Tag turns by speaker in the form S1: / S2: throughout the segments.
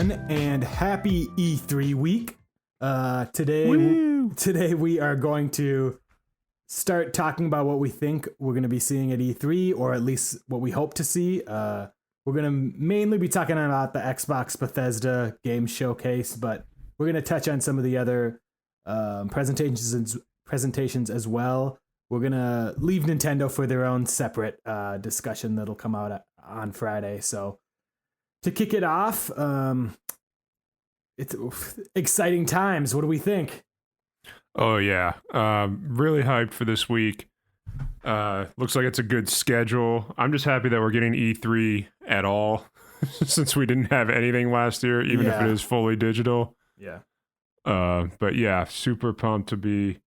S1: everyone, and happy E3 week. Today we are going to start talking about what we think we're going to be seeing at E3, or at least what we hope to see. We're going to mainly be talking about the Xbox Bethesda game showcase, but we're going to touch on some of the other presentations as well. We're going to leave Nintendo for their own separate discussion that'll come out on Friday. So to kick it off, it's exciting times. What do we think?
S2: Oh, yeah. Really hyped for this week. Looks like it's a good schedule. I'm just happy that we're getting E3 at all since we didn't have anything last year, even if it is fully digital.
S1: Yeah.
S2: But yeah, super pumped to be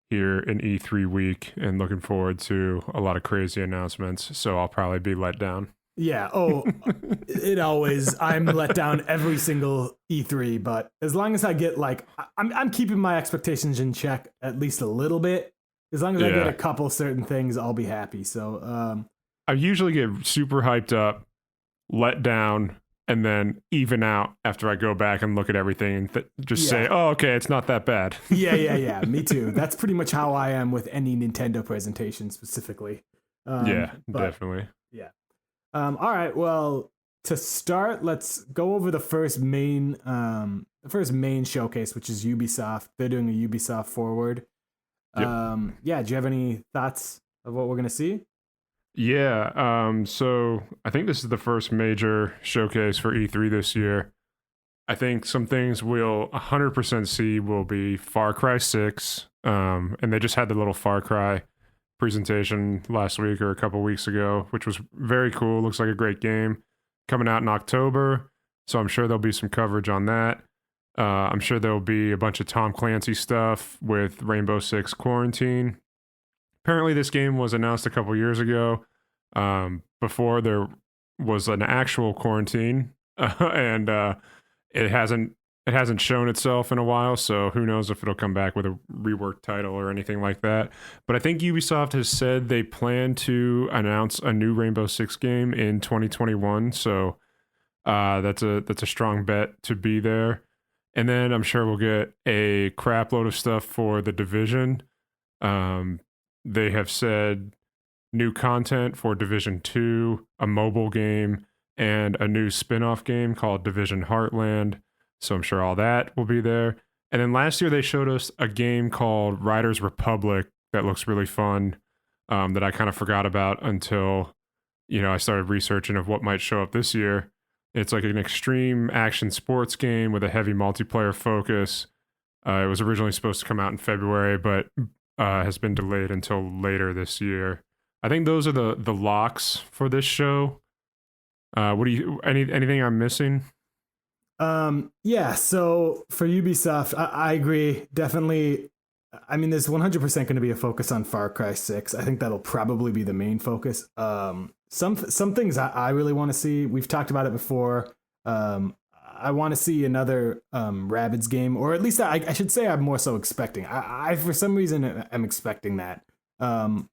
S2: here in E3 week and looking forward to a lot of crazy announcements. So I'll probably be let down.
S1: Yeah. Oh, I'm let down every single E3, but as long as I get I'm keeping my expectations in check at least a little bit. As long as I get a couple certain things, I'll be happy. So,
S2: I usually get super hyped up, let down, and then even out after I go back and look at everything and just say, oh, okay, it's not that bad.
S1: Yeah. Me too. That's pretty much how I am with any Nintendo presentation specifically.
S2: Definitely.
S1: Yeah. All right. Well, to start, let's go over the first main showcase, which is Ubisoft. They're doing a Ubisoft Forward.
S2: Yep.
S1: Do you have any thoughts of what we're gonna see?
S2: Yeah. So I think this is the first major showcase for E3 this year. I think some things we'll 100% see will be Far Cry 6. And they just had the little Far Cry presentation last week or a couple weeks ago, which was very cool. Looks like a great game coming out in October. So I'm sure there'll be some coverage on that. I'm sure there'll be a bunch of Tom Clancy stuff with Rainbow Six Quarantine. Apparently this game was announced a couple years ago, before there was an actual quarantine, and it hasn't shown itself in a while, so who knows if it'll come back with a reworked title or anything like that. But I think Ubisoft has said they plan to announce a new Rainbow Six game in 2021, so that's a strong bet to be there. And then I'm sure we'll get a crap load of stuff for The Division. They have said new content for Division 2, a mobile game, and a new spin-off game called Division Heartland. So I'm sure all that will be there. And then last year they showed us a game called Riders Republic that looks really fun, that I kind of forgot about until, I started researching of what might show up this year. It's like an extreme action sports game with a heavy multiplayer focus. It was originally supposed to come out in February, but has been delayed until later this year. I think those are the locks for this show. Anything I'm missing?
S1: So for Ubisoft, I agree. Definitely. I mean, there's 100% going to be a focus on Far Cry 6. I think that'll probably be the main focus. Some things I really want to see. We've talked about it before. I want to see another Rabbids game, or at least I should say I'm more so expecting. I for some reason am expecting that. Mario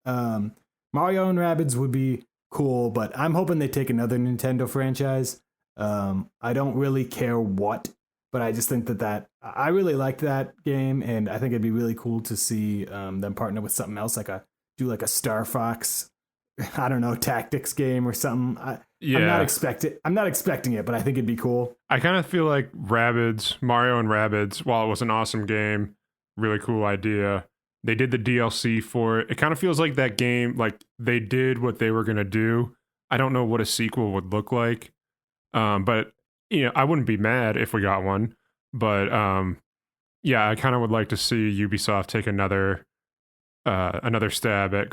S1: and Rabbids would be cool, but I'm hoping they take another Nintendo franchise. I don't really care what, but I just think that I really liked that game, and I think it'd be really cool to see them partner with something else, do like a Star Fox, I don't know, tactics game or something. I'm not expecting it, but I think it'd be cool.
S2: I kind of feel like Mario and Rabbids, while it was an awesome game, really cool idea, they did the DLC for it. It kind of feels like that game, like they did what they were going to do. I don't know what a sequel would look like. But I wouldn't be mad if we got one. But I kind of would like to see Ubisoft take another stab at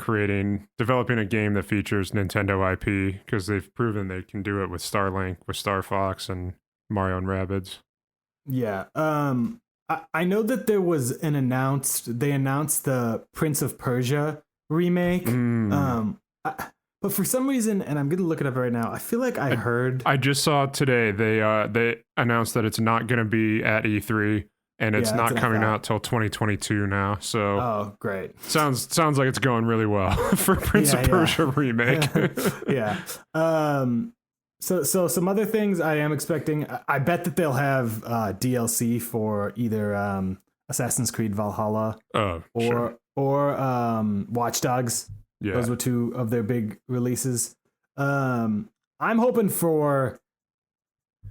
S2: developing a game that features Nintendo IP, because they've proven they can do it with Starlink, with Star Fox, and Mario and Rabbids.
S1: Yeah. I know that there was they announced the Prince of Persia remake. But for some reason, and I'm going to look it up right now, I feel like I just
S2: saw today they announced that it's not going to be at E3, and it's not coming out till 2022 now. So
S1: oh, great!
S2: Sounds like it's going really well for Prince of Persia remake.
S1: Yeah. So some other things I am expecting. I bet that they'll have DLC for either Assassin's Creed Valhalla
S2: Oh,
S1: or
S2: sure.
S1: Watch Dogs.
S2: Yeah.
S1: Those were two of their big releases. I'm hoping for.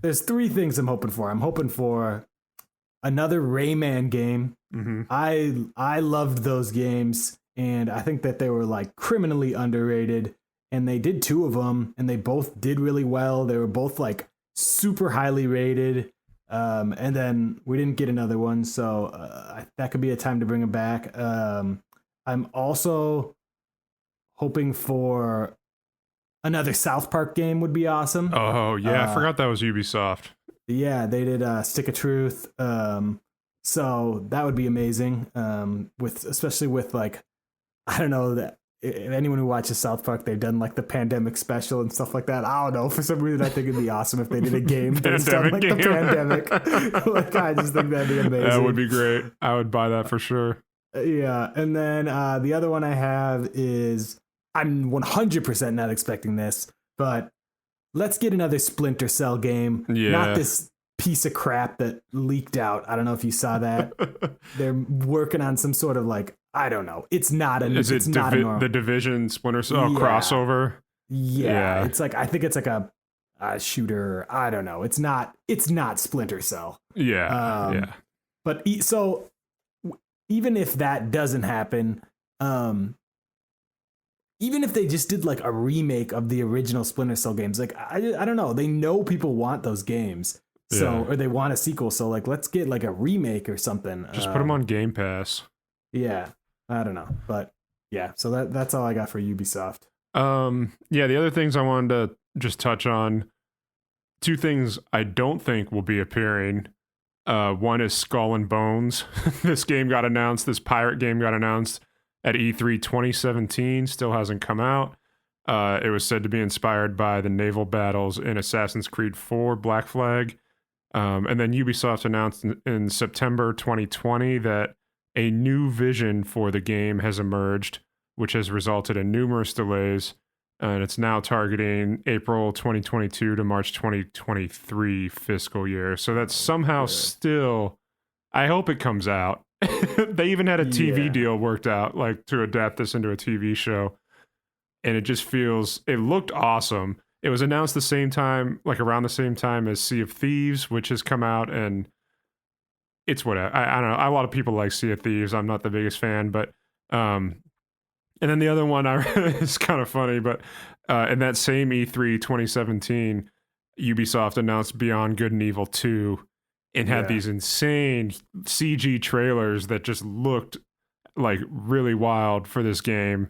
S1: There's three things I'm hoping for. I'm hoping for another Rayman game.
S2: Mm-hmm.
S1: I loved those games, and I think that they were like criminally underrated. And they did two of them, and they both did really well. They were both like super highly rated. And then we didn't get another one, so that could be a time to bring them back. I'm also hoping for another South Park game would be awesome.
S2: Oh, yeah. I forgot that was Ubisoft.
S1: Yeah, they did Stick of Truth. So that would be amazing. With especially with like, I don't know that if anyone who watches South Park, they've done like the pandemic special and stuff like that. I don't know. For some reason, I think it'd be awesome if they did a game based on like the pandemic. Like, I just think that'd be amazing.
S2: That would be great. I would buy that for sure.
S1: Yeah, and then the other one I have is I'm 100% not expecting this, but let's get another Splinter Cell game.
S2: Yeah.
S1: Not this piece of crap that leaked out. I don't know if you saw that. They're working on some sort of like, I don't know. It's not a.
S2: Is
S1: it's
S2: it
S1: not a normal.
S2: the Division Splinter Cell crossover?
S1: Yeah, it's like I think it's like a shooter. I don't know. It's not. It's not Splinter Cell.
S2: Yeah. Yeah.
S1: But so even if that doesn't happen, even if they just did like a remake of the original Splinter Cell games, like I don't know, they know people want those games, so or they want a sequel, so like let's get like a remake or something.
S2: Just put them on Game Pass.
S1: Yeah, I don't know, but yeah, so that's all I got for Ubisoft.
S2: Yeah, the other things I wanted to just touch on, two things I don't think will be appearing. One is Skull and Bones. This game got announced. This pirate game got announced at E3 2017. Still hasn't come out. It was said to be inspired by the naval battles in Assassin's Creed 4 Black Flag. And then Ubisoft announced in September 2020 that a new vision for the game has emerged, which has resulted in numerous delays. And it's now targeting April 2022 to March 2023 fiscal year. So that's somehow still, I hope it comes out. They even had a TV deal worked out, like to adapt this into a TV show. And it just feels, it looked awesome. It was announced the same time, like around the same time as Sea of Thieves, which has come out, and it's whatever. I don't know. A lot of people like Sea of Thieves. I'm not the biggest fan, but and then the other one is kind of funny, but in that same E3 2017, Ubisoft announced Beyond Good and Evil 2 and had these insane CG trailers that just looked like really wild for this game.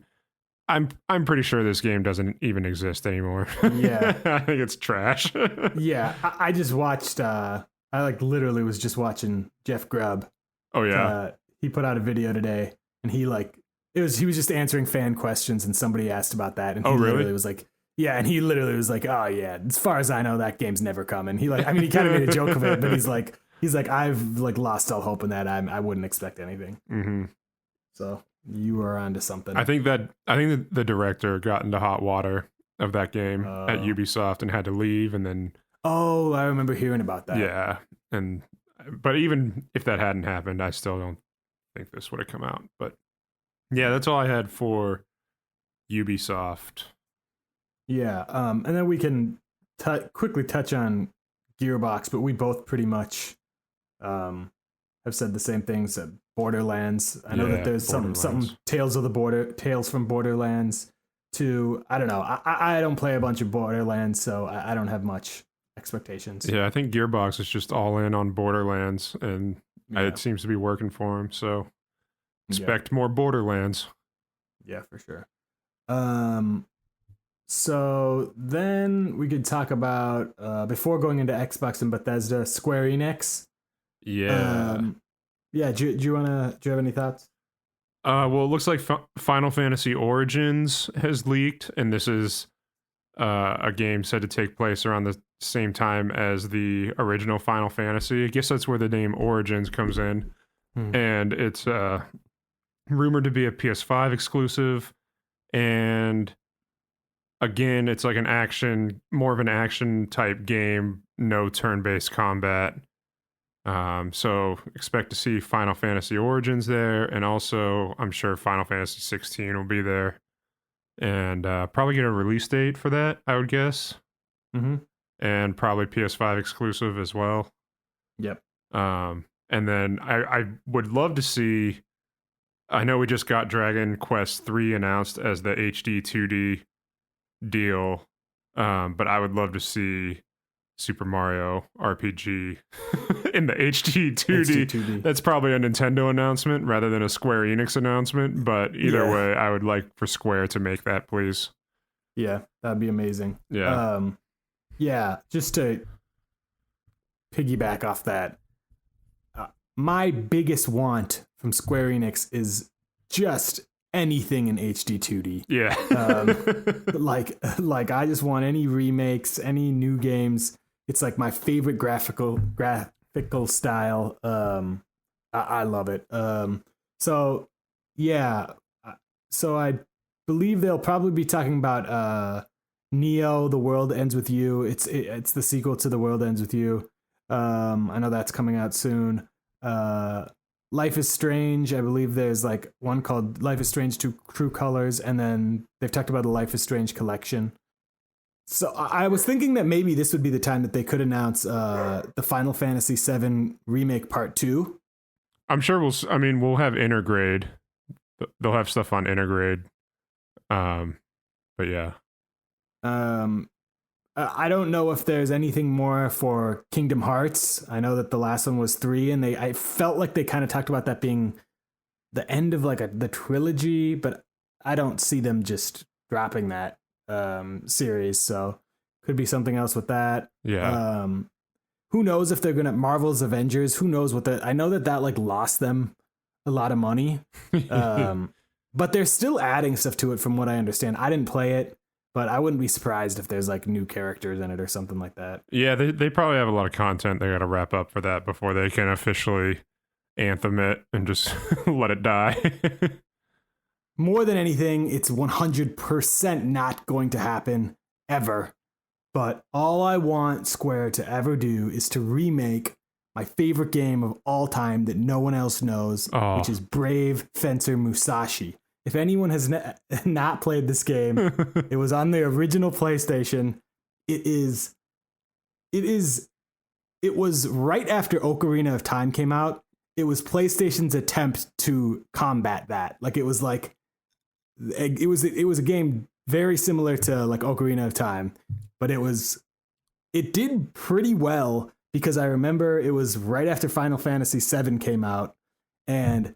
S2: I'm pretty sure this game doesn't even exist anymore.
S1: Yeah.
S2: I think it's trash.
S1: Yeah, I just watched I like literally was just watching Jeff Grubb.
S2: Oh yeah.
S1: He put out a video today, and he was just answering fan questions, and somebody asked about that, and he literally was like, yeah, and he literally was like, oh yeah, as far as I know, that game's never coming. He like, I mean, he kind of made a joke of it, but he's like, I've like lost all hope in that. I wouldn't expect anything.
S2: Mm-hmm.
S1: So you are onto something.
S2: I think the director got into hot water of that game at Ubisoft and had to leave, and then.
S1: Oh, I remember hearing about that.
S2: Yeah, but even if that hadn't happened, I still don't think this would have come out. But yeah, that's all I had for Ubisoft.
S1: Yeah, and then we can quickly touch on Gearbox, but we both pretty much have said the same things. Borderlands. I know that there's some Tales from Borderlands. To I don't know. I don't play a bunch of Borderlands, so I don't have much expectations.
S2: Yeah, I think Gearbox is just all in on Borderlands, and it seems to be working for them. So expect more Borderlands.
S1: Yeah, for sure. So then we could talk about before going into Xbox and Bethesda, Square Enix.
S2: Yeah.
S1: Do you have any thoughts?
S2: Well, it looks like Final Fantasy Origins has leaked, and this is a game said to take place around the same time as the original Final Fantasy. I guess that's where the name Origins comes in. And it's rumored to be a PS5 exclusive, and again, it's like more of an action type game, no turn-based combat. So expect to see Final Fantasy Origins there, and also I'm sure Final Fantasy 16 will be there, and probably get a release date for that, I would guess, and probably PS5 exclusive as well.
S1: Yep.
S2: And then I would love to see. I know we just got Dragon Quest 3 announced as the HD 2D deal, but I would love to see Super Mario RPG in the HD 2D.
S1: HD 2D.
S2: That's probably a Nintendo announcement rather than a Square Enix announcement, but either way, I would like for Square to make that, please.
S1: Yeah, that'd be amazing.
S2: Yeah.
S1: Yeah, just to piggyback off that, my biggest want from Square Enix is just anything in HD 2D.
S2: Yeah.
S1: Like I just want any remakes, any new games. It's like my favorite graphical style. I love it. So yeah. So I believe they'll probably be talking about Neo, The World Ends With You. It's the sequel to The World Ends With You. I know that's coming out soon. Life is Strange. I believe there's like one called Life is Strange True Colors, and then they've talked about the Life is Strange collection. So I was thinking that maybe this would be the time that they could announce the Final Fantasy VII Remake Part 2.
S2: I'm sure we'll have Intergrade. They'll have stuff on Intergrade. But yeah.
S1: I don't know if there's anything more for Kingdom Hearts. I know that the last one was 3, and I felt like they kind of talked about that being the end of like the trilogy, but I don't see them just dropping that series. So could be something else with that.
S2: Yeah.
S1: Who knows if they're gonna Marvel's Avengers? Who knows what I know that like lost them a lot of money. But they're still adding stuff to it, from what I understand. I didn't play it, but I wouldn't be surprised if there's like new characters in it or something like that.
S2: Yeah, they probably have a lot of content they got to wrap up for that before they can officially anthem it and just let it die.
S1: More than anything, it's 100% not going to happen ever. But all I want Square to ever do is to remake my favorite game of all time that no one else knows, which is Brave Fencer Musashi. If anyone has not played this game, it was on the original PlayStation. It was right after Ocarina of Time came out. It was PlayStation's attempt to combat that. Like it was a game very similar to like Ocarina of Time, but it did pretty well because I remember it was right after Final Fantasy VII came out, and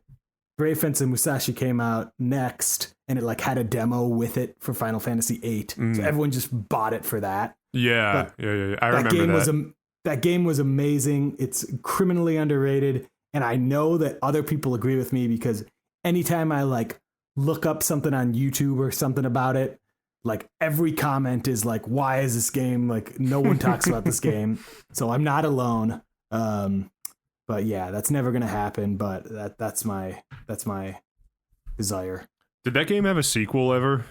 S1: Brave Fencer Musashi came out next, and it like had a demo with it for Final Fantasy VIII. So everyone just bought it for that.
S2: Yeah. I remember that.
S1: That game was amazing. It's criminally underrated, and I know that other people agree with me because anytime I like look up something on YouTube or something about it, like every comment is like, why is this game, like no one talks about this game. So I'm not alone. But yeah, that's never gonna happen. But that's my desire.
S2: Did that game have a sequel ever?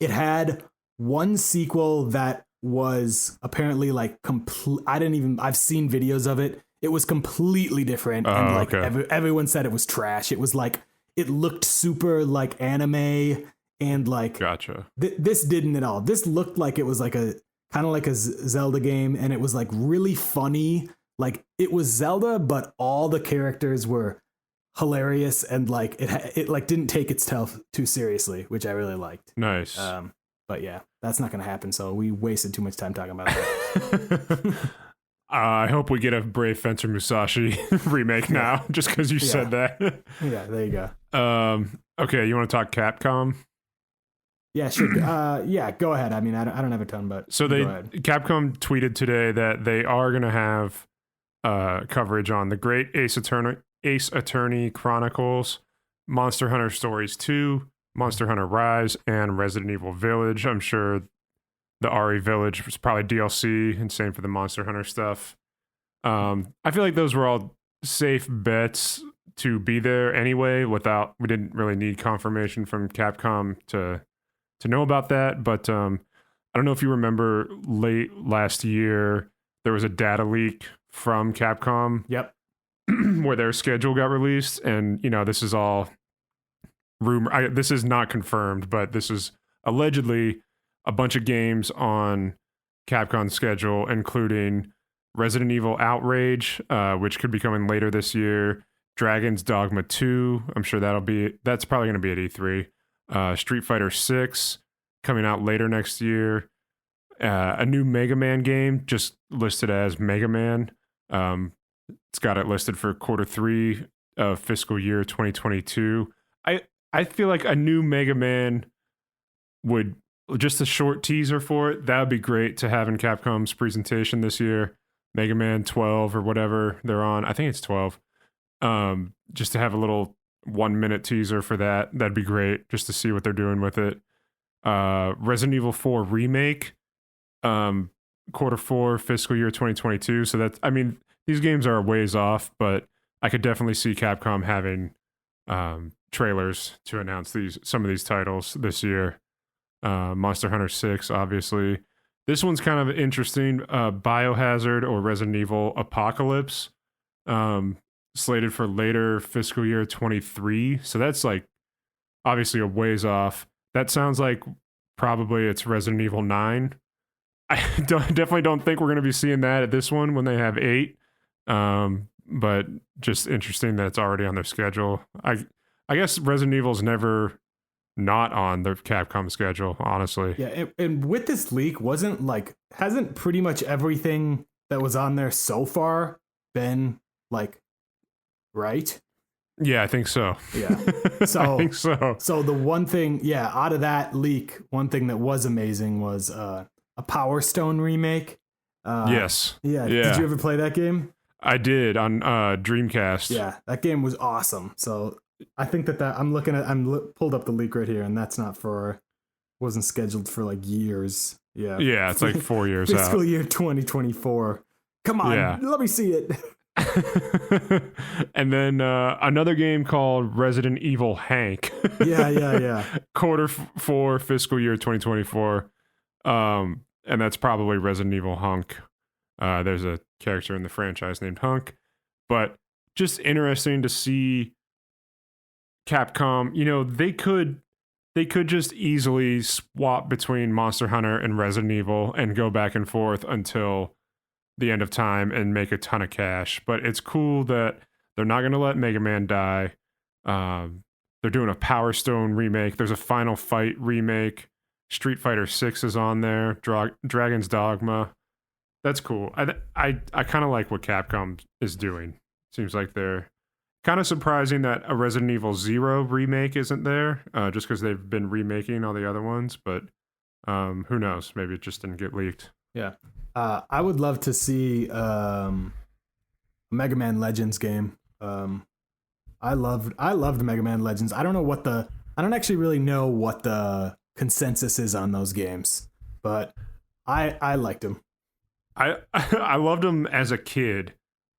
S1: It had one sequel that was apparently like complete. I've seen videos of it. It was completely different, and like everyone said it was trash. It was like it looked super like anime, and like
S2: gotcha.
S1: This didn't at all. This looked like it was like a kind of like a Zelda game, and it was like really funny. Like it was Zelda, but all the characters were hilarious, and like it like didn't take itself too seriously, which I really liked.
S2: Nice.
S1: But yeah, that's not going to happen. So we wasted too much time talking about that.
S2: I hope we get a Brave Fencer Musashi remake now, just because you said that.
S1: Yeah, there you go.
S2: Okay, you want to talk Capcom?
S1: Yeah, sure. Yeah, go ahead. I mean, I don't have a ton, but
S2: so Capcom tweeted today that they are going to have coverage on the Great Ace Attorney Chronicles, Monster Hunter Stories 2, Monster Hunter Rise, and Resident Evil Village. I'm sure the RE Village was probably DLC, and same for the Monster Hunter stuff. I feel like those were all safe bets to be there anyway. We didn't really need confirmation from Capcom to know about that. But I don't know if you remember late last year, there was a data leak from Capcom
S1: Yep.
S2: where their schedule got released. And, this is all rumor. This is not confirmed, but this is allegedly a bunch of games on Capcom's schedule, including Resident Evil Outrage, which could be coming later this year. Dragon's Dogma 2. I'm sure that's probably going to be at E3. Street Fighter 6 coming out later next year. A new Mega Man game just listed as Mega Man. It's got it listed for Q3 of fiscal year 2022. I feel like a new Mega Man would, just a short teaser for it, that would be great to have in Capcom's presentation this year. Mega Man 12 or whatever they're on. I think it's 12. Just to have a little 1 minute teaser for that'd be great, just to see what they're doing with it. Resident Evil 4 Remake, Q4 fiscal year 2022. So these games are a ways off, but I could definitely see Capcom having trailers to announce some of these titles this year. Monster Hunter 6, obviously. This one's kind of interesting. Biohazard or Resident Evil Apocalypse, slated for later fiscal year 23. So that's like obviously a ways off. That sounds like probably it's Resident Evil 9. I definitely don't think we're going to be seeing that at this one when they have 8. But just interesting that it's already on their schedule. I guess Resident Evil's never not on their Capcom schedule, honestly.
S1: Yeah, and with this leak, hasn't pretty much everything that was on there so far been right?
S2: Yeah, I think so.
S1: Yeah. So
S2: I think so.
S1: So the one thing, out of that leak, one thing that was amazing was a Power Stone remake.
S2: Yes.
S1: Yeah. Did you ever play that game?
S2: I did on Dreamcast.
S1: Yeah, that game was awesome. So I think that pulled up the leak right here, and that's wasn't scheduled for years. Yeah.
S2: Yeah, it's like 4 years out.
S1: Fiscal year 2024. Come on, let me see it.
S2: And then another game called Resident Evil Hank.
S1: Yeah.
S2: Q4 fiscal year 2024. And that's probably Resident Evil Hunk. There's a character in the franchise named Hunk. But just interesting to see Capcom. They could just easily swap between Monster Hunter and Resident Evil and go back and forth until the end of time and make a ton of cash. But it's cool that they're not going to let Mega Man die. They're doing a Power Stone remake. There's a Final Fight remake. Street Fighter 6 is on there. Dragon's Dogma. That's cool. I kind of like what Capcom is doing. Seems like they're kind of surprising that a Resident Evil 0 remake isn't there, just because they've been remaking all the other ones. But who knows? Maybe it just didn't get leaked.
S1: Yeah. I would love to see a Mega Man Legends game. I loved Mega Man Legends. I don't actually really know what the consensus is on those games, but I liked them.
S2: I loved them as a kid,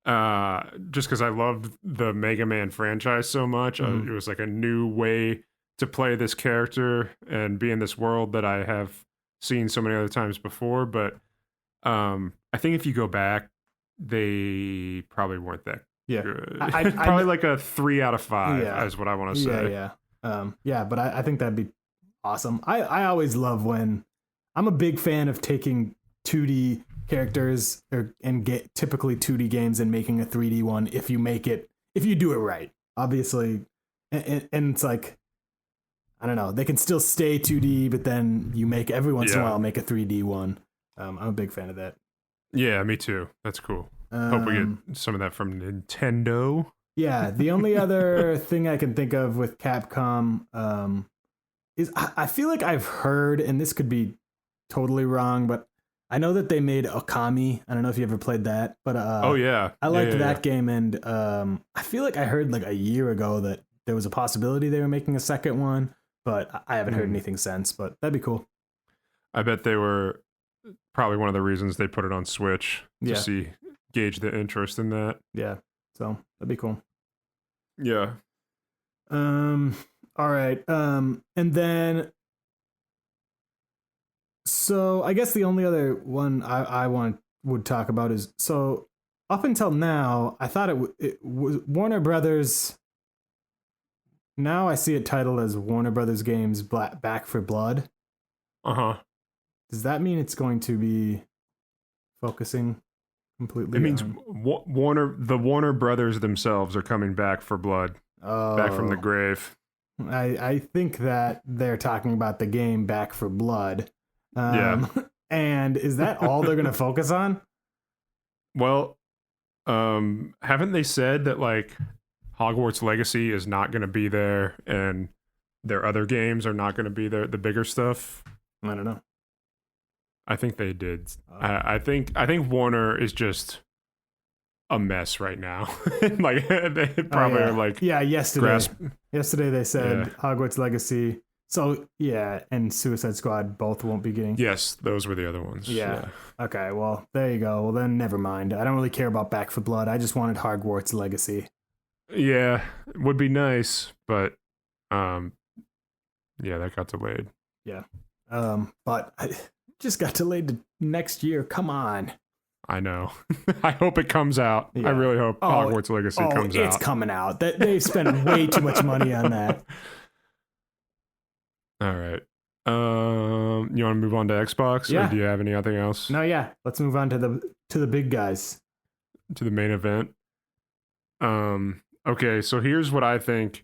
S2: just because I loved the Mega Man franchise so much. It was like a new way to play this character and be in this world that I have seen so many other times before. But I think if you go back, they probably weren't that good. Probably like a 3 out of 5 is what I want to say.
S1: Yeah. But I think that'd be awesome. I always love when I'm a big fan of taking 2D characters and get typically 2D games and making a 3D one if you do it right, obviously. And it's like, I don't know, they can still stay 2D, but then you make every once in a while make a 3D one. I'm a big fan of that.
S2: Yeah, me too. That's cool. Hope we get some of that from Nintendo.
S1: Yeah, the only other thing I can think of with Capcom is I feel like I've heard, and this could be totally wrong, but I know that they made Okami. I don't know if you ever played that, but
S2: oh yeah,
S1: I liked that game, and I feel like I heard like a year ago that there was a possibility they were making a second one, but I haven't heard anything since. But that'd be cool.
S2: I bet they were probably one of the reasons they put it on Switch to gauge the interest in that.
S1: Yeah, so that'd be cool.
S2: Yeah.
S1: All right. And then So I guess the only other one would talk about is, so up until now, I thought it was Warner Brothers. Now I see it titled as Warner Brothers Games Back for Blood.
S2: Uh-huh.
S1: Does that mean it's going to be focusing completely?
S2: It means the Warner Brothers themselves are coming back for blood, back from the grave.
S1: I think that they're talking about the game Back for Blood.
S2: Yeah.
S1: And is that all they're going to focus on?
S2: Well, haven't they said that like Hogwarts Legacy is not going to be there, and their other games are not going to be there, the bigger stuff?
S1: I don't know.
S2: I think they did. I think Warner is just a mess right now. Like they probably are like
S1: yesterday they said Hogwarts Legacy. So yeah, and Suicide Squad both won't be getting.
S2: Yes, those were the other ones.
S1: Yeah. Okay. Well, there you go. Well, then never mind. I don't really care about Back for Blood. I just wanted Hogwarts Legacy.
S2: Yeah, it would be nice, but yeah, that got delayed.
S1: Yeah. But I just got delayed to next year. Come on.
S2: I know. I hope it comes out. Yeah. I really hope Hogwarts Legacy comes out.
S1: It's coming out. They've spent way too much money on that.
S2: All right. You want to move on to Xbox?
S1: Yeah.
S2: Or do you have anything else?
S1: No, yeah. Let's move on to the big guys.
S2: To the main event. Okay, so here's what I think.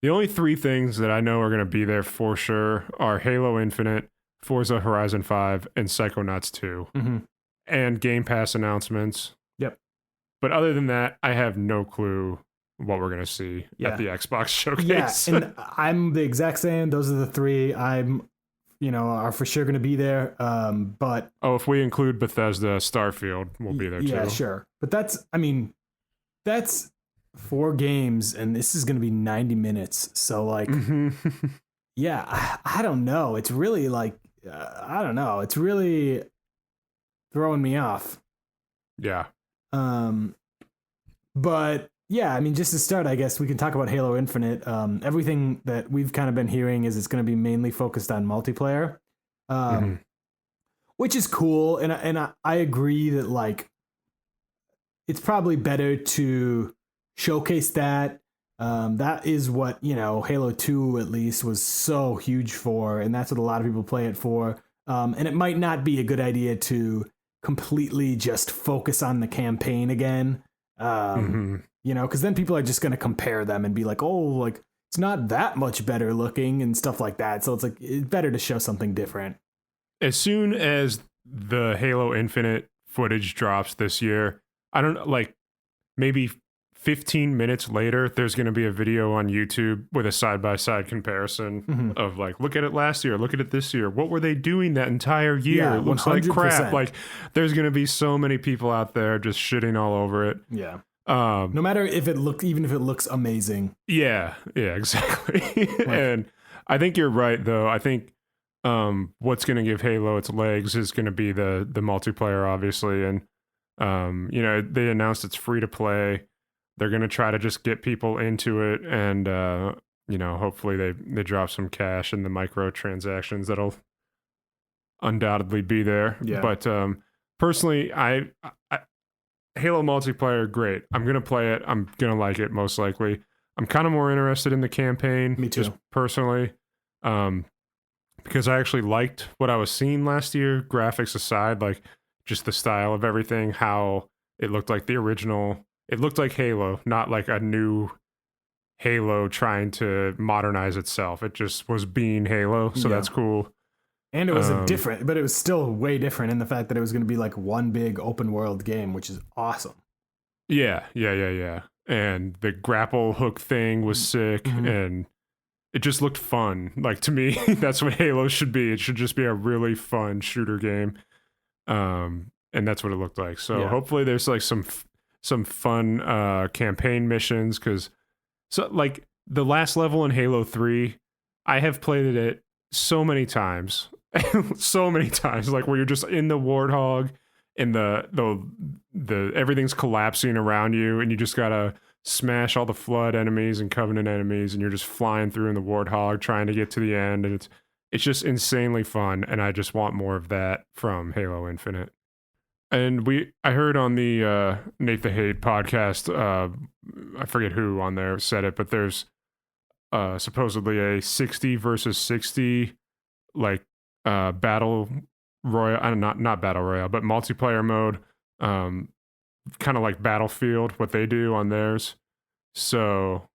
S2: The only three things that I know are going to be there for sure are Halo Infinite, Forza Horizon 5, and Psychonauts 2.
S1: Mm-hmm.
S2: And Game Pass announcements.
S1: Yep.
S2: But other than that, I have no clue what we're going to see at the Xbox showcase.
S1: Yeah, and I'm the exact same. Those are the three are for sure going to be there. But
S2: if we include Bethesda, Starfield will be there too.
S1: Yeah, sure. But that's 4 games, and this is going to be 90 minutes. So like, yeah, I don't know. It's really like, I don't know. It's really throwing me off.
S2: Yeah.
S1: But yeah, I mean, just to start, I guess we can talk about Halo Infinite. Everything that we've kind of been hearing is it's going to be mainly focused on multiplayer, which is cool. And I agree that like, it's probably better to showcase that. That is what, Halo 2 at least was so huge for, and that's what a lot of people play it for. And it might not be a good idea to completely just focus on the campaign again. Because then people are just going to compare them and be like, oh, like it's not that much better looking and stuff like that. So it's like, it's better to show something different.
S2: As soon as the Halo Infinite footage drops this year, I don't like maybe 15 minutes later, there's going to be a video on YouTube with a side-by-side comparison of like, look at it last year, look at it this year. What were they doing that entire year?
S1: Yeah,
S2: it looks
S1: 100%.
S2: like crap. Like, there's going to be so many people out there just shitting all over it.
S1: Yeah. No matter even if it looks amazing.
S2: Yeah, exactly. Right. And I think you're right, though. I think what's going to give Halo its legs is going to be the multiplayer, obviously. And, they announced it's free to play. They're going to try to just get people into it, and hopefully they drop some cash in the microtransactions that'll undoubtedly be there.
S1: Yeah.
S2: But personally, I Halo multiplayer, great. I'm going to play it. I'm going to like it most likely. I'm kind of more interested in the campaign.
S1: Me too.
S2: Just personally, because I actually liked what I was seeing last year, graphics aside, like just the style of everything, how it looked like the original. It looked like Halo, not like a new Halo trying to modernize itself. It just was being Halo, so that's cool.
S1: And it was but it was still way different in the fact that it was going to be like one big open world game, which is awesome.
S2: Yeah. And the grapple hook thing was sick, and it just looked fun. Like, to me, that's what Halo should be. It should just be a really fun shooter game. And that's what it looked like. So hopefully there's like some fun campaign missions, because like the last level in Halo 3, I have played it so many times like where you're just in the Warthog and the everything's collapsing around you, and you just gotta smash all the Flood enemies and Covenant enemies, and you're just flying through in the Warthog trying to get to the end, and it's just insanely fun, and I just want more of that from Halo Infinite. And I heard on the Nate the Hate podcast, I forget who on there said it, but there's supposedly a 60 versus 60 like battle royale, not battle royale, but multiplayer mode, kind of like Battlefield, what they do on theirs. So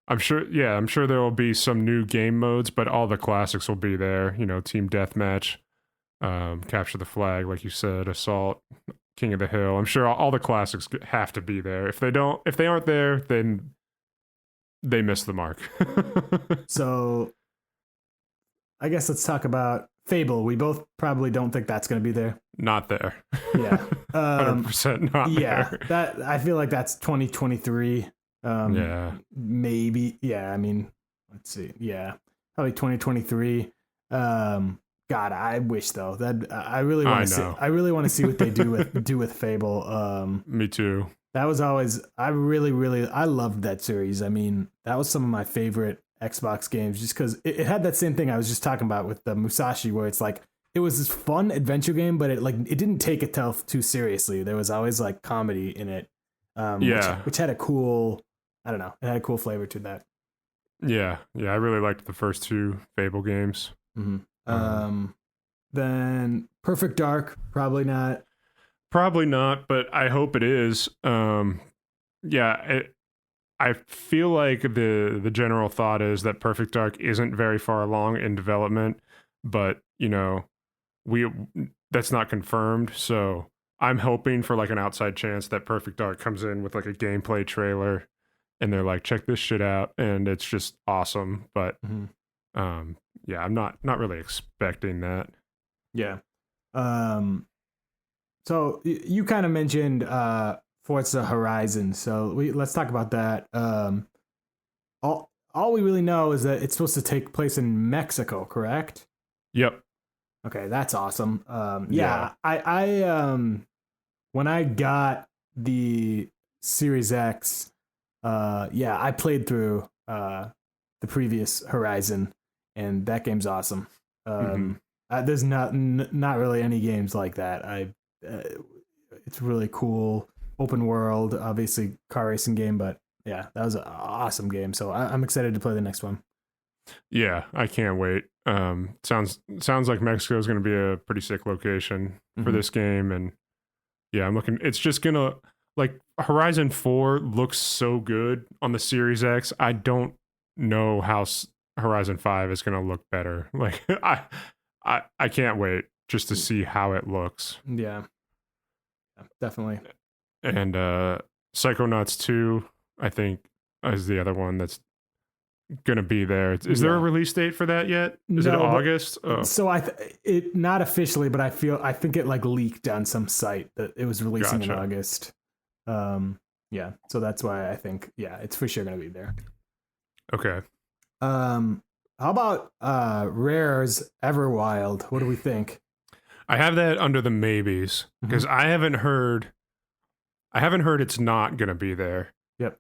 S2: I'm sure there will be some new game modes, but all the classics will be there. You know, team deathmatch, capture the flag, like you said, assault, King of the Hill. I'm sure all the classics have to be there. If they aren't there, then they missed the mark.
S1: So I guess let's talk about Fable. We both probably don't think that's going to be there.
S2: Not there.
S1: Yeah.
S2: 100% not there.
S1: That I feel like that's 2023.
S2: Yeah.
S1: Maybe. Yeah. I mean, let's see. Yeah. Probably 2023. God, I wish though that I really want to see. I really want to see what they do with Fable.
S2: Me too.
S1: That was always. I loved that series. I mean, that was some of my favorite Xbox games, just because it had that same thing I was just talking about with the Musashi, where it's like it was this fun adventure game, but it didn't take itself too seriously. There was always like comedy in it, which had a cool, I don't know, it had a cool flavor to that.
S2: Yeah, I really liked the first two Fable games.
S1: Mm-hmm. Then Perfect Dark, probably not,
S2: but I hope it is. I feel like the general thought is that Perfect Dark isn't very far along in development, but you know, that's not confirmed. So I'm hoping for like an outside chance that Perfect Dark comes in with like a gameplay trailer, and they're like, check this shit out, and it's just awesome. But I'm not really expecting that. Yeah.
S1: So you kind of mentioned Forza Horizon, so let's talk about that. All we really know is that it's supposed to take place in Mexico, correct?
S2: Yep.
S1: Okay, that's awesome. I when I got the Series X, I played through the previous Horizon, and that game's awesome. There's not really any games like that. It's really cool. Open world, obviously car racing game, but yeah, that was an awesome game. So I'm excited to play the next one.
S2: Yeah, I can't wait. Sounds like Mexico is going to be a pretty sick location for this game, and yeah, I'm looking. It's just gonna like Horizon 4 looks so good on the Series X. I don't know how Horizon 5 is going to look better. Like I can't wait just to see how it looks.
S1: Yeah, definitely.
S2: And Psychonauts 2, I think, is the other one that's gonna be there. Is there a release date for that yet? Is it August?
S1: So it not officially, but I think it like leaked on some site that it was releasing in August. So that's why I think it's for sure gonna be there.
S2: Okay.
S1: How about Rare's Everwild? What do we think?
S2: I have that under the maybes because I haven't heard it's not going to be there.
S1: Yep.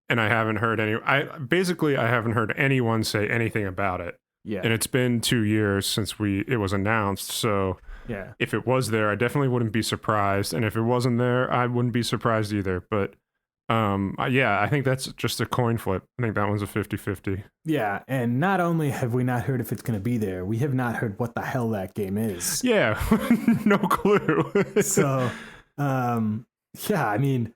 S2: And I haven't heard I haven't heard anyone say anything about it.
S1: Yeah.
S2: And it's been 2 years since it was announced. So
S1: yeah, if
S2: it was there, I definitely wouldn't be surprised. And if it wasn't there, I wouldn't be surprised either. But I think that's just a coin flip. I think that one's a 50-50.
S1: Yeah. And not only have we not heard if it's going to be there, we have not heard what the hell that game is.
S2: Yeah. No clue.
S1: So, I mean,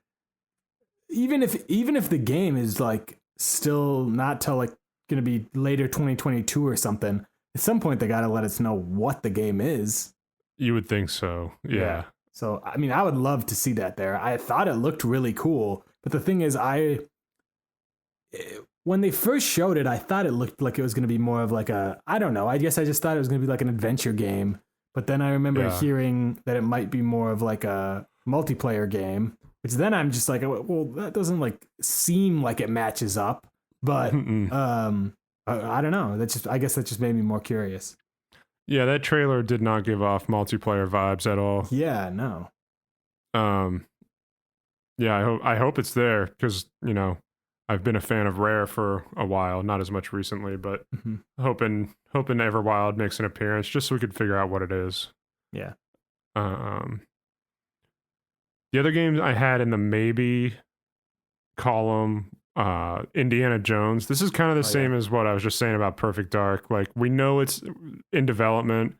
S1: even if the game is like still not till like going to be later 2022 or something, at some point they got to let us know what the game is.
S2: You would think so. Yeah.
S1: So, I mean, I would love to see that there. I thought it looked really cool, but the thing is, when they first showed it, I thought it looked like it was going to be more of like I don't know. I guess I just thought it was going to be like an adventure game. But then I remember hearing that it might be more of like a multiplayer game, which then I'm just like, well, that doesn't like seem like it matches up. But I don't know. I guess that just made me more curious.
S2: Yeah, that trailer did not give off multiplayer vibes at all.
S1: Yeah, no.
S2: I hope it's there because, you know, I've been a fan of Rare for a while, not as much recently, but
S1: Mm-hmm.
S2: hoping Everwild makes an appearance just so we could figure out what it is.
S1: Yeah.
S2: Um, the other games I had in the maybe column, Indiana Jones. This is kind of the same as what I was just saying about Perfect Dark. Like, we know it's in development.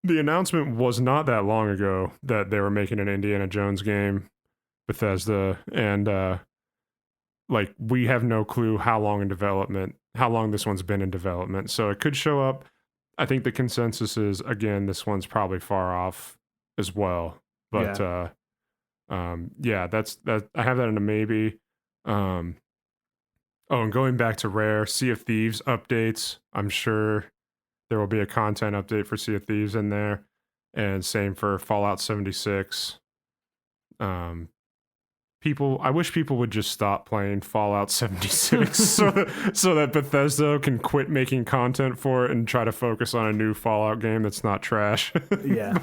S2: The announcement was not that long ago that they were making an Indiana Jones game, Bethesda, and like, we have no clue how long this one's been in development. So it could show up. I think the consensus is, again, this one's probably far off as well. But yeah, that's that. I have that in a maybe. Oh, and going back to Rare, Sea of Thieves updates. I'm sure there will be a content update for Sea of Thieves in there, and same for Fallout 76. I wish people would just stop playing Fallout 76 so that Bethesda can quit making content for it and try to focus on a new Fallout game that's not trash.
S1: Yeah.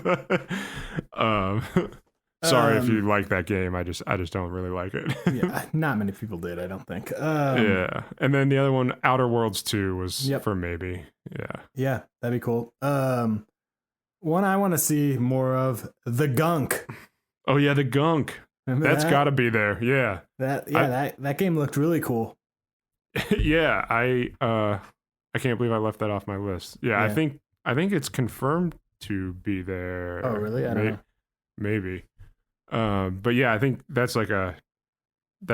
S2: Sorry if you like that game. I just don't really like it.
S1: Yeah, not many people did, I don't think.
S2: Yeah. And then the other one, Outer Worlds 2, was
S1: Yep.
S2: for maybe. Yeah.
S1: Yeah, that'd be cool. One I want to see more of, the Gunk.
S2: Oh yeah, the Gunk.
S1: Remember
S2: That's
S1: that?
S2: got to be there. Yeah.
S1: That game looked really cool.
S2: Yeah, I can't believe I left that off my list. Yeah,
S1: Yeah.
S2: I think it's confirmed to be there.
S1: Oh, really? I don't know.
S2: Maybe. But yeah, I think that's that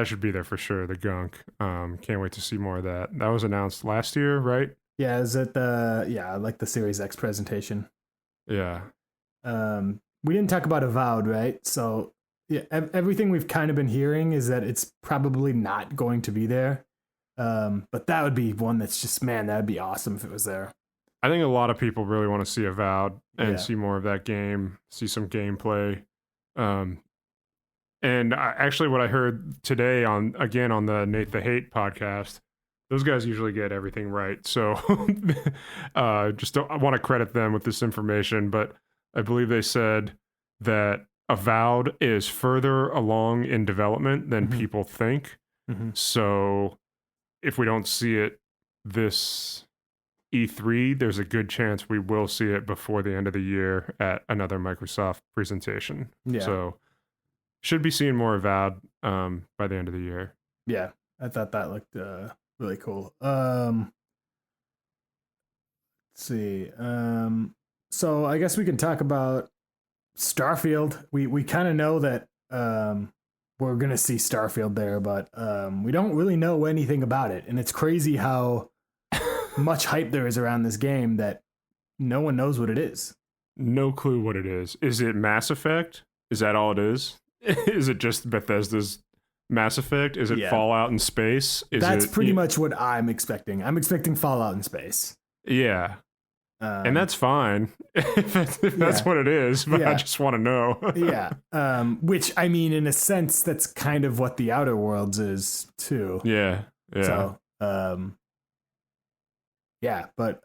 S2: should be there for sure. The Gunk. Can't wait to see more of that. That was announced last year, right?
S1: Yeah, is it like the Series X presentation?
S2: Yeah.
S1: We didn't talk about Avowed, right? So yeah, everything we've kind of been hearing is that it's probably not going to be there. But that would be one that's just, man, that'd be awesome if it was there.
S2: I think a lot of people really want to see Avowed and
S1: Yeah.
S2: see more of that game, see some gameplay. And actually, what I heard today on the Nate the Hate podcast, those guys usually get everything right. So I want to credit them with this information, but I believe they said that Avowed is further along in development than
S1: Mhm.
S2: people think.
S1: Mm-hmm.
S2: So if we don't see it this E3, there's a good chance we will see it before the end of the year at another Microsoft presentation.
S1: Yeah.
S2: So should be seeing more Avowed by the end of the year.
S1: Yeah, I thought that looked really cool. Let's see. So I guess we can talk about Starfield. We kind of know that we're gonna see Starfield there, but we don't really know anything about it, and it's crazy how much hype there is around this game that no one knows what it is.
S2: No clue what it is. Is it Mass Effect? Is that all it is? Is it just Bethesda's Mass Effect? Is it
S1: Yeah.
S2: Fallout in space?
S1: That's pretty much what I'm expecting. I'm expecting Fallout in space.
S2: Yeah. And that's fine if that's
S1: Yeah.
S2: what it is, but I
S1: Yeah.
S2: just want to know.
S1: Yeah. Which, I mean, in a sense, that's kind of what the Outer Worlds is too.
S2: Yeah. Yeah.
S1: So, yeah, but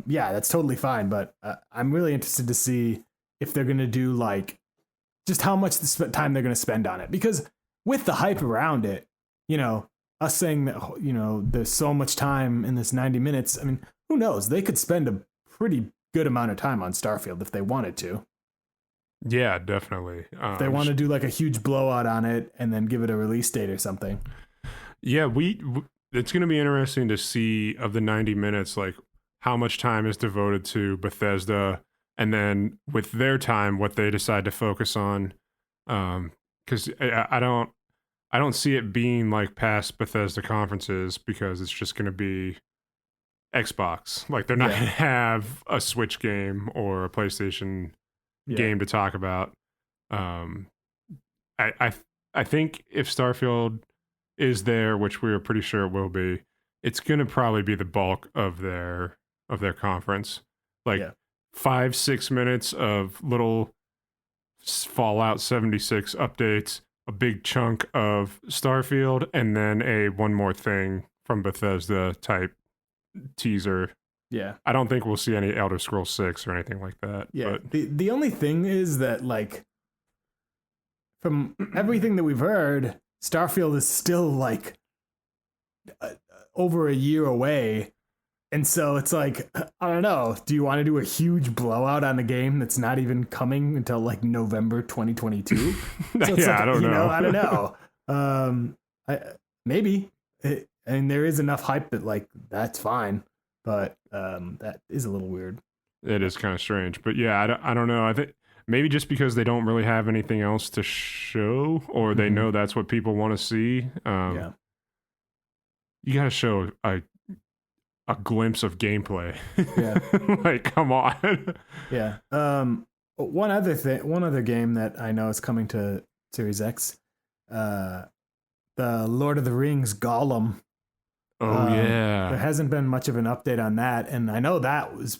S1: yeah, that's totally fine. But I'm really interested to see if they're gonna do like just how much time they're gonna spend on it, because with the hype around it, us saying that there's so much time in this 90 minutes. I mean, who knows? They could spend a pretty good amount of time on Starfield if they wanted to.
S2: Yeah, definitely.
S1: If they want to do like a huge blowout on it and then give it a release date or something.
S2: Yeah, it's going to be interesting to see of the 90 minutes, like how much time is devoted to Bethesda, and then with their time, what they decide to focus on. Because I don't see it being like past Bethesda conferences, because it's just going to be Xbox. Like, they're not going to have a Switch game or a PlayStation game to talk about. I think if Starfield is there, which we're pretty sure it will be, it's going to probably be the bulk of their conference. Like 5-6 minutes of little Fallout 76 updates, a big chunk of Starfield, and then a one more thing from Bethesda type teaser.
S1: Yeah.
S2: I don't think we'll see any Elder Scrolls 6 or anything like that.
S1: Yeah.
S2: But
S1: The only thing is that, like, from everything that we've heard, Starfield is still like over a year away. And so it's like, I don't know. Do you want to do a huge blowout on a game that's not even coming until like November 2022? So it's
S2: I don't know.
S1: I don't know. Maybe. And there is enough hype that like that's fine, but that is a little weird.
S2: It is kind of strange, but yeah, I don't know. I think maybe just because they don't really have anything else to show, or they know that's what people want to see.
S1: Yeah.
S2: You got to show a glimpse of gameplay.
S1: Yeah.
S2: Like, come on.
S1: Yeah. One other game that I know is coming to Series X, the Lord of the Rings Gollum.
S2: Oh yeah.
S1: There hasn't been much of an update on that, and I know that was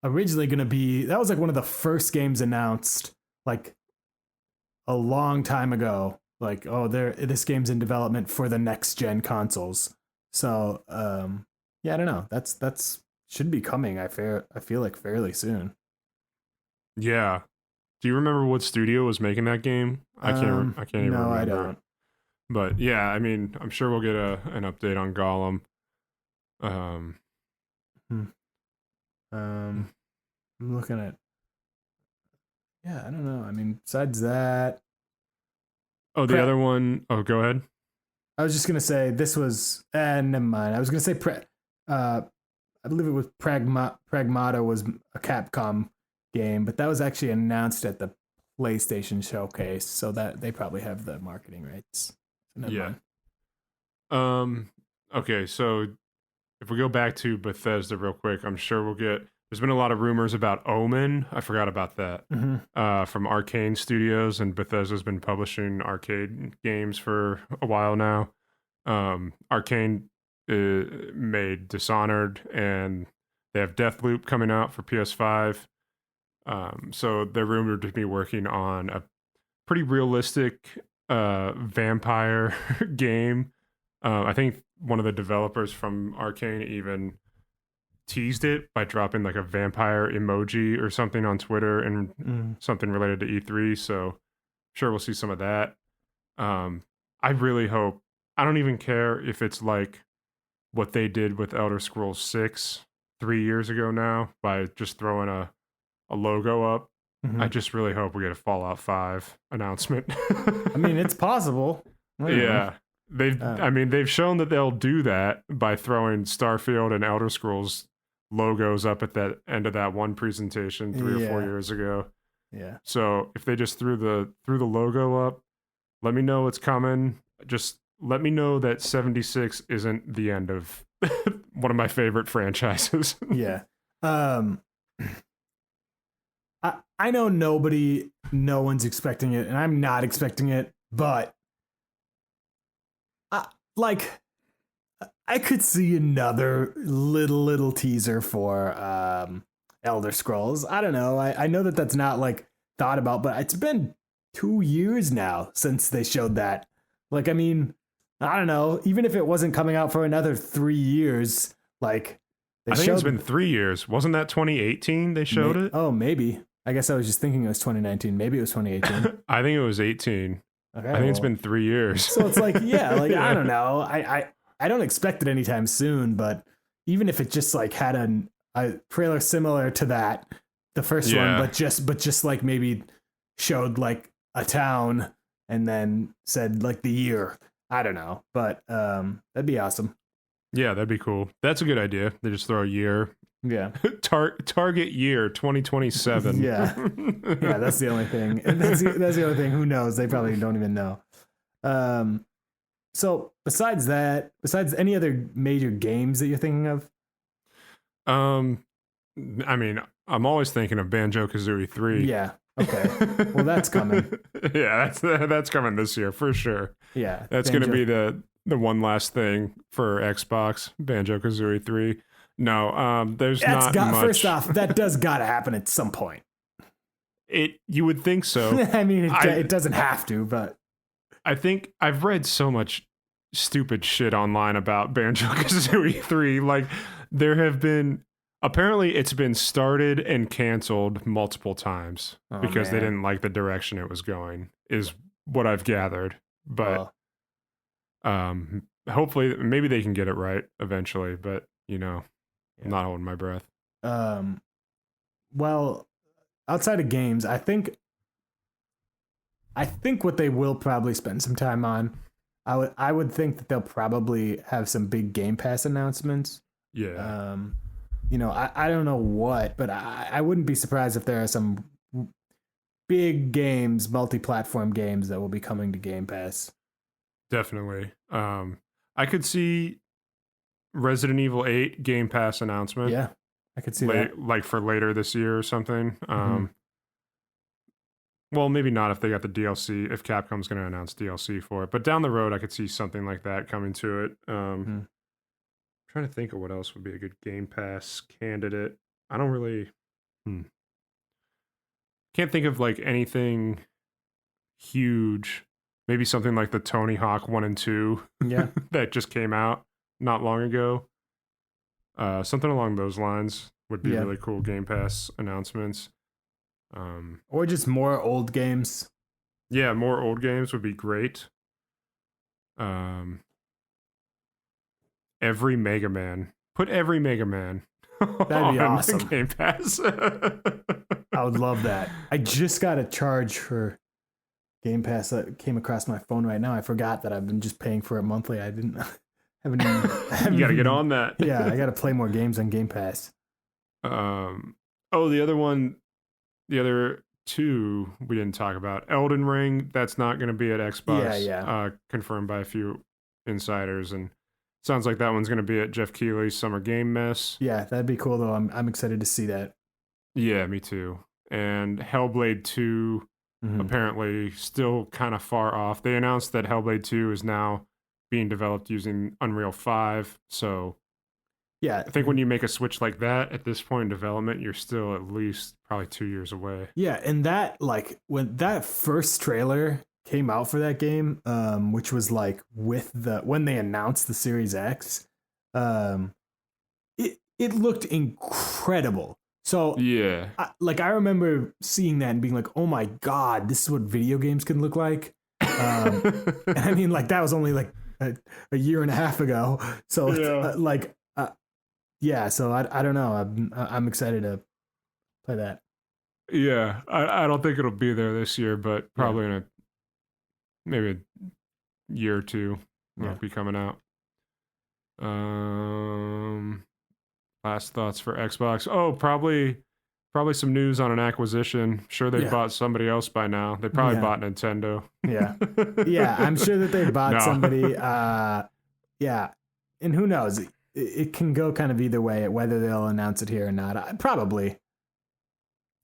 S1: originally going to be, that was like one of the first games announced like a long time ago. Like, oh, this game's in development for the next gen consoles. So, yeah, I don't know. That's should be coming. I feel like fairly soon.
S2: Yeah. Do you remember what studio was making that game? I can't even remember.
S1: No, I don't.
S2: But yeah, I mean, I'm sure we'll get an update on Gollum.
S1: I'm looking at. Yeah, I don't know. I mean, besides that.
S2: Oh, the other one. Oh, go ahead.
S1: I was just gonna say this was. Never mind. I was gonna say. I believe it was Pragmata was a Capcom game, but that was actually announced at the PlayStation Showcase, so that they probably have the marketing rights. So never mind.
S2: Okay, so if we go back to Bethesda real quick, I'm sure we'll get. There's been a lot of rumors about Omen. I forgot about that. From Arcane Studios, and Bethesda's been publishing arcade games for a while now. Arcane made Dishonored, and they have Deathloop coming out for PS5. So they're rumored to be working on a pretty realistic vampire game. I think one of the developers from Arcane even teased it by dropping like a vampire emoji or something on Twitter, and something related to E3. So sure, we'll see some of that. I really hope. I don't even care if it's like what they did with Elder Scrolls 6 3 years ago now by just throwing a logo up. I just really hope we get a Fallout 5 announcement.
S1: I mean, it's possible.
S2: Yeah. They've shown that they'll do that by throwing Starfield and Elder Scrolls logos up at that end of that one presentation 3 or 4 years ago.
S1: Yeah.
S2: So if they just threw the logo up, let me know it's coming. Just let me know that 76 isn't the end of one of my favorite franchises.
S1: Yeah. I know no one's expecting it, and I'm not expecting it, but I could see another little teaser for Elder Scrolls. I don't know. I know that that's not like thought about, but it's been 2 years now since they showed that. Like, I mean, I don't know. Even if it wasn't coming out for another 3 years, like
S2: I think it's been 3 years. Wasn't that 2018 they showed it?
S1: Oh, maybe. I guess I was just thinking it was 2019. Maybe it was 2018.
S2: I think it was 18. Okay, I think it's been 3 years.
S1: So it's like, yeah, like I don't know. I don't expect it anytime soon, but even if it just like had a trailer similar to that, the first one, but just like maybe showed like a town and then said like the year. I don't know, but that'd be awesome.
S2: Yeah, that'd be cool. That's a good idea. They just throw a year.
S1: Yeah.
S2: Target year 2027.
S1: Yeah. Yeah, that's the only thing. And that's the only thing. Who knows? They probably don't even know. So besides any other major games that you're thinking of?
S2: I mean, I'm always thinking of Banjo-Kazooie 3.
S1: Yeah. Okay. Well, that's coming.
S2: Yeah, that's coming this year for sure.
S1: Yeah.
S2: That's going to be the one last thing for Xbox, Banjo-Kazooie 3. No, there's not much.
S1: First off, that does gotta happen at some point.
S2: You would think so.
S1: I mean, it doesn't have to, but
S2: I think I've read so much stupid shit online about Banjo-Kazooie 3. Like, apparently it's been started and canceled multiple times because they didn't like the direction it was going, is what I've gathered. but hopefully maybe they can get it right eventually, but I'm not holding my breath.
S1: Well, outside of games, I think what they will probably spend some time on, I would think that they'll probably have some big Game Pass announcements.
S2: Yeah.
S1: I don't know what, but I wouldn't be surprised if there are some big games, multi-platform games that will be coming to Game Pass.
S2: Definitely. I could see Resident Evil 8 Game Pass announcement.
S1: Yeah, I could see that.
S2: Like for later this year or something. Well, maybe not if they got the DLC, if Capcom's going to announce DLC for it. But down the road, I could see something like that coming to it. Trying to think of what else would be a good Game Pass candidate. I don't really... Can't think of like anything huge. Maybe something like the Tony Hawk 1 and 2 that just came out not long ago. Something along those lines would be really cool Game Pass announcements.
S1: Or just more old games.
S2: Yeah, more old games would be great. Every Mega Man. Put every Mega Man.
S1: That'd be awesome.
S2: Game Pass.
S1: I would love that. I just got a charge for Game Pass that came across my phone right now. I forgot that I've been just paying for it monthly. I didn't. Haven't
S2: you got to get on that.
S1: Yeah, I got to play more games on Game Pass.
S2: The other two we didn't talk about. Elden Ring, that's not going to be at Xbox.
S1: Yeah.
S2: Confirmed by a few insiders, and sounds like that one's going to be at Jeff Keighley's Summer Game Mess.
S1: Yeah, that'd be cool though. I'm excited to see that.
S2: Yeah, me too. And Hellblade 2 apparently still kind of far off. They announced that Hellblade 2 is now being developed using Unreal 5, so
S1: yeah,
S2: I think when you make a switch like that at this point in development, you're still at least probably 2 years away.
S1: Yeah, and that, like, when that first trailer came out for that game, which was like when they announced the Series X, it looked incredible. So
S2: yeah,
S1: I remember seeing that and being like, oh my god, this is what video games can look like. And I mean, like, that was only like a year and a half ago. So so I don't know. I'm excited to play that.
S2: Yeah, I don't think it'll be there this year, but probably in maybe a year or two it'll be coming out. Last thoughts for Xbox. Oh, probably some news on an acquisition. Sure, they bought somebody else by now. They probably bought Nintendo.
S1: Yeah, I'm sure that they bought somebody. And who knows? It can go kind of either way, whether they'll announce it here or not. Probably.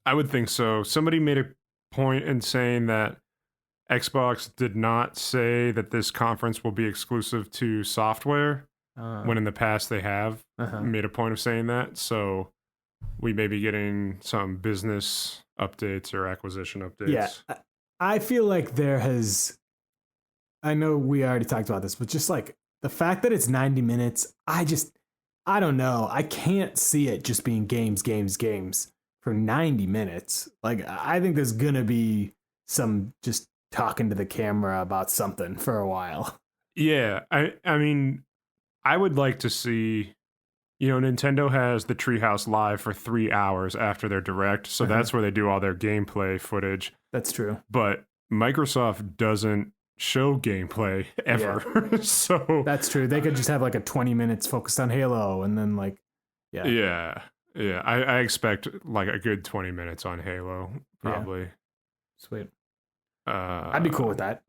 S2: I would think so. Somebody made a point in saying that Xbox did not say that this conference will be exclusive to software, when in the past they have made a point of saying that. So we may be getting some business updates or acquisition updates.
S1: Yeah, I feel like I know we already talked about this, but just like the fact that it's 90 minutes, I don't know. I can't see it just being games for 90 minutes. Like, I think there's gonna be some just talking to the camera about something for a while.
S2: Yeah, I mean, I would like to see, Nintendo has the Treehouse Live for 3 hours after their direct, so that's where they do all their gameplay footage.
S1: That's true.
S2: But Microsoft doesn't show gameplay ever. So
S1: that's true. They could just have like a 20 minutes focused on Halo, and then like
S2: Yeah. I expect like a good 20 minutes on Halo, probably.
S1: Yeah. Sweet. I'd be cool with that.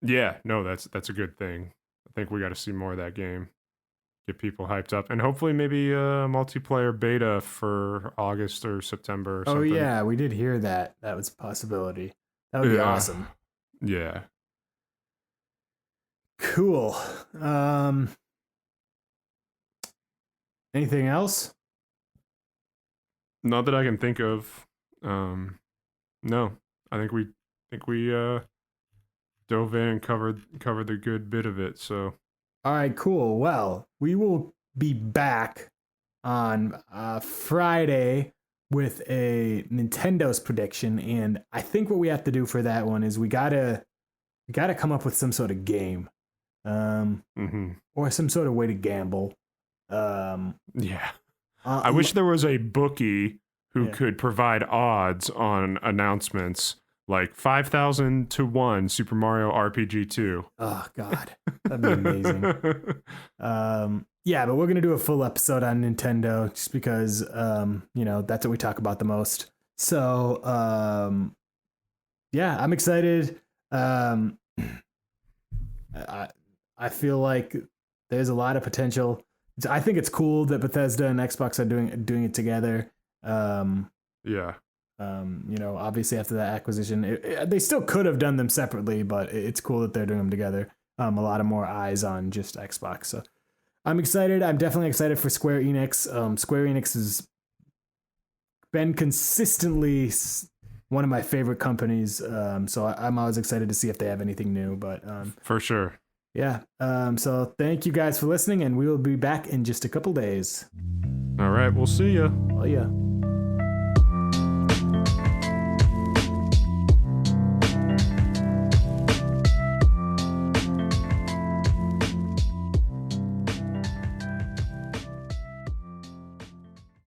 S2: Yeah, no, that's a good thing. I think we got to see more of that game. Get people hyped up, and hopefully maybe a multiplayer beta for August or September or something.
S1: Oh yeah, we did hear that. That was a possibility. That would be awesome.
S2: Yeah.
S1: Cool. Anything else?
S2: Not that I can think of. No. I think we dove in and covered the good bit of it. So,
S1: all right, cool. Well, we will be back on Friday with a Nintendo's prediction, and I think what we have to do for that one is we gotta You got to come up with some sort of game,
S2: Mm-hmm.
S1: or some sort of way to gamble.
S2: Yeah. I wish there was a bookie who could provide odds on announcements, like 5,000 to 1 Super Mario RPG 2.
S1: Oh God, that'd be amazing. Yeah, but we're gonna do a full episode on Nintendo just because that's what we talk about the most. So yeah, I'm excited. I feel like there's a lot of potential. I think it's cool that Bethesda and Xbox are doing it together.
S2: Yeah.
S1: Obviously after that acquisition, they still could have done them separately, but it's cool that they're doing them together. A lot of more eyes on just Xbox. So I'm excited. I'm definitely excited for Square Enix. Square Enix has been consistently one of my favorite companies. So I'm always excited to see if they have anything new, but
S2: for sure.
S1: Yeah. So thank you guys for listening, and we will be back in just a couple days.
S2: All right. We'll see ya.
S1: Oh, yeah.